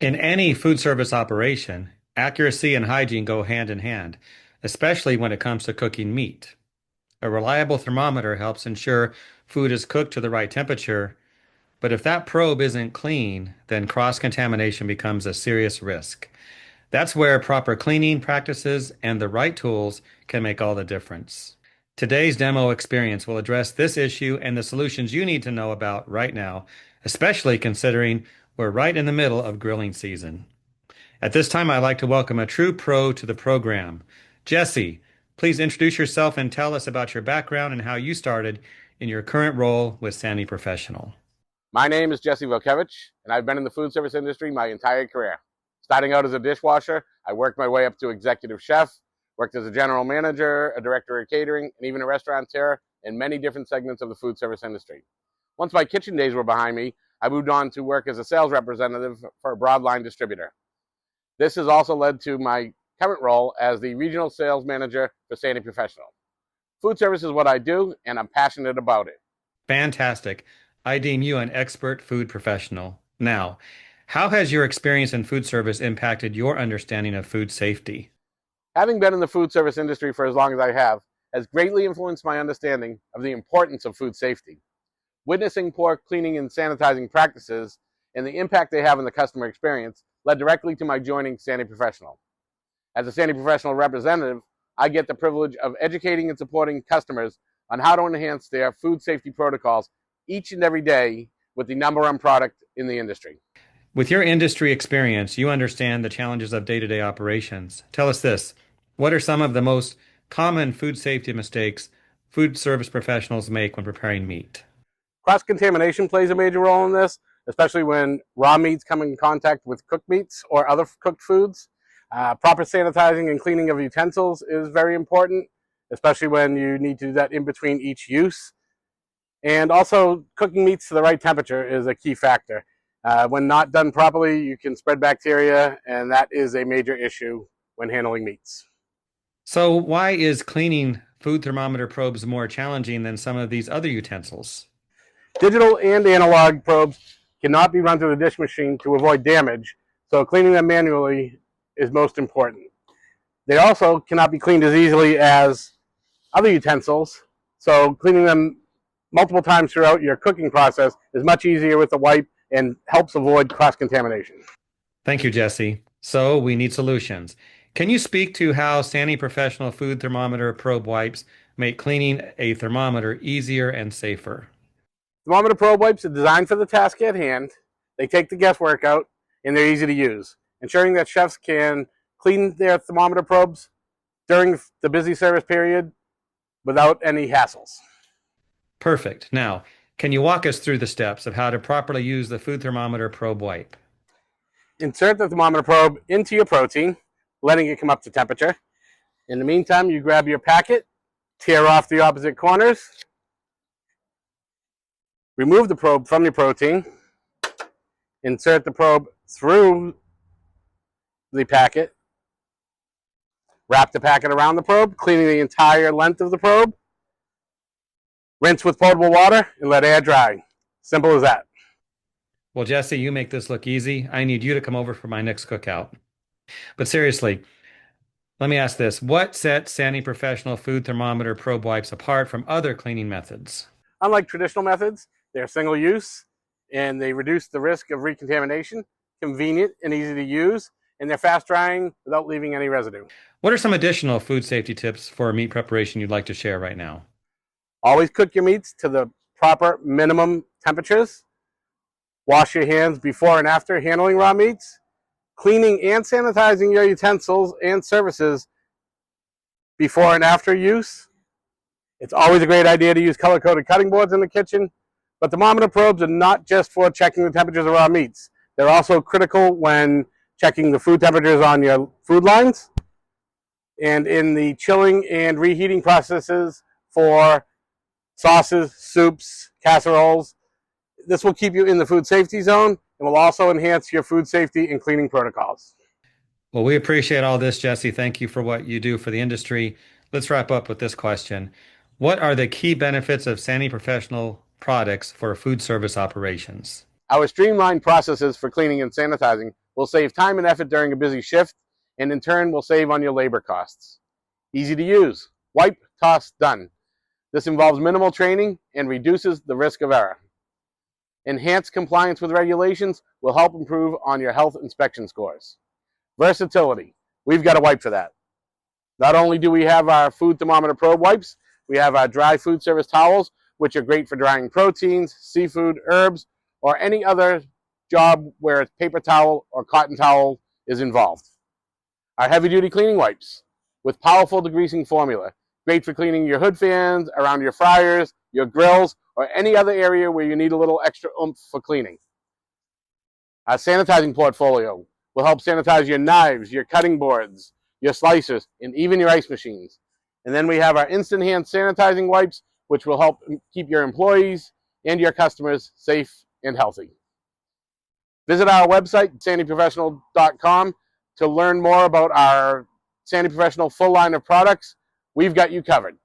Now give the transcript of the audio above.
In any food service operation, accuracy and hygiene go hand in hand, especially when it comes to cooking meat. A reliable thermometer helps ensure food is cooked to the right temperature, but if that probe isn't clean, then cross-contamination becomes a serious risk. That's where proper cleaning practices and the right tools can make all the difference. Today's demo experience will address this issue and the solutions you need to know about right now, especially considering we're right in the middle of grilling season. At this time, I'd like to welcome a true pro to the program. Jesse, please introduce yourself and tell us about your background and how you started in your current role with Sani Professional. My name is Jesse Wolkiewicz, and I've been in the food service industry my entire career. Starting out as a dishwasher, I worked my way up to executive chef, worked as a general manager, a director of catering, and even a restaurateur in many different segments of the food service industry. Once my kitchen days were behind me, I moved on to work as a sales representative for a broadline distributor. This has also led to my current role as the regional sales manager for Sani Professional. Food service is what I do, and I'm passionate about it. Fantastic. I deem you an expert food professional. Now, how has your experience in food service impacted your understanding of food safety? Having been in the food service industry for as long as I have has greatly influenced my understanding of the importance of food safety. Witnessing poor cleaning and sanitizing practices and the impact they have on the customer experience led directly to my joining Sani Professional. As a Sani Professional representative, I get the privilege of educating and supporting customers on how to enhance their food safety protocols each and every day with the number one product in the industry. With your industry experience, you understand the challenges of day-to-day operations. Tell us this. What are some of the most common food safety mistakes food service professionals make when preparing meat? Cross-contamination plays a major role in this, especially when raw meats come in contact with cooked meats or other cooked foods. Proper sanitizing and cleaning of utensils is very important, especially when you need to do that in between each use. And also, cooking meats to the right temperature is a key factor. When not done properly, you can spread bacteria, and that is a major issue when handling meats. So, why is cleaning food thermometer probes more challenging than some of these other utensils? Digital and analog probes cannot be run through the dish machine to avoid damage, so cleaning them manually is most important. They also cannot be cleaned as easily as other utensils, so cleaning them multiple times throughout your cooking process is much easier with a wipe and helps avoid cross-contamination. Thank you, Jesse. So we need solutions. Can you speak to how Sani Professional food thermometer probe wipes make cleaning a thermometer easier and safer? Thermometer probe wipes are designed for the task at hand. They take the guesswork out, and they're easy to use, ensuring that chefs can clean their thermometer probes during the busy service period without any hassles. Perfect. Now, can you walk us through the steps of how to properly use the food thermometer probe wipe? Insert the thermometer probe into your protein, letting it come up to temperature. In the meantime, you grab your packet, tear off the opposite corners, remove the probe from your protein, insert the probe through the packet, wrap the packet around the probe, cleaning the entire length of the probe, rinse with potable water, and let air dry. Simple as that. Well, Jesse, you make this look easy. I need you to come over for my next cookout. But seriously, let me ask this. What sets Sani Professional food thermometer probe wipes apart from other cleaning methods? Unlike traditional methods, they're single use, and they reduce the risk of recontamination, convenient and easy to use, and they're fast drying without leaving any residue. What are some additional food safety tips for meat preparation you'd like to share right now? Always cook your meats to the proper minimum temperatures. Wash your hands before and after handling raw meats. Cleaning and sanitizing your utensils and surfaces before and after use. It's always a great idea to use color-coded cutting boards in the kitchen, but thermometer probes are not just for checking the temperatures of raw meats. They're also critical when checking the food temperatures on your food lines and in the chilling and reheating processes for sauces, soups, casseroles. This will keep you in the food safety zone and will also enhance your food safety and cleaning protocols. Well, we appreciate all this, Jesse. Thank you for what you do for the industry. Let's wrap up with this question. What are the key benefits of Sani Professional products for food service operations? Our streamlined processes for cleaning and sanitizing will save time and effort during a busy shift, and in turn will save on your labor costs. Easy to use. Wipe, toss, done. This involves minimal training and reduces the risk of error. Enhanced compliance with regulations will help improve on your health inspection scores. Versatility. We've got a wipe for that. Not only do we have our food thermometer probe wipes, we have our dry food service towels, which are great for drying proteins, seafood, herbs, or any other job where a paper towel or cotton towel is involved. Our heavy-duty cleaning wipes with powerful degreasing formula, great for cleaning your hood fans, around your fryers, your grills, or any other area where you need a little extra oomph for cleaning. Our sanitizing portfolio will help sanitize your knives, your cutting boards, your slicers, and even your ice machines. And then we have our instant hand sanitizing wipes, which will help keep your employees and your customers safe and healthy. Visit our website, saniprofessional.com, to learn more about our Sani Professional full line of products. We've got you covered.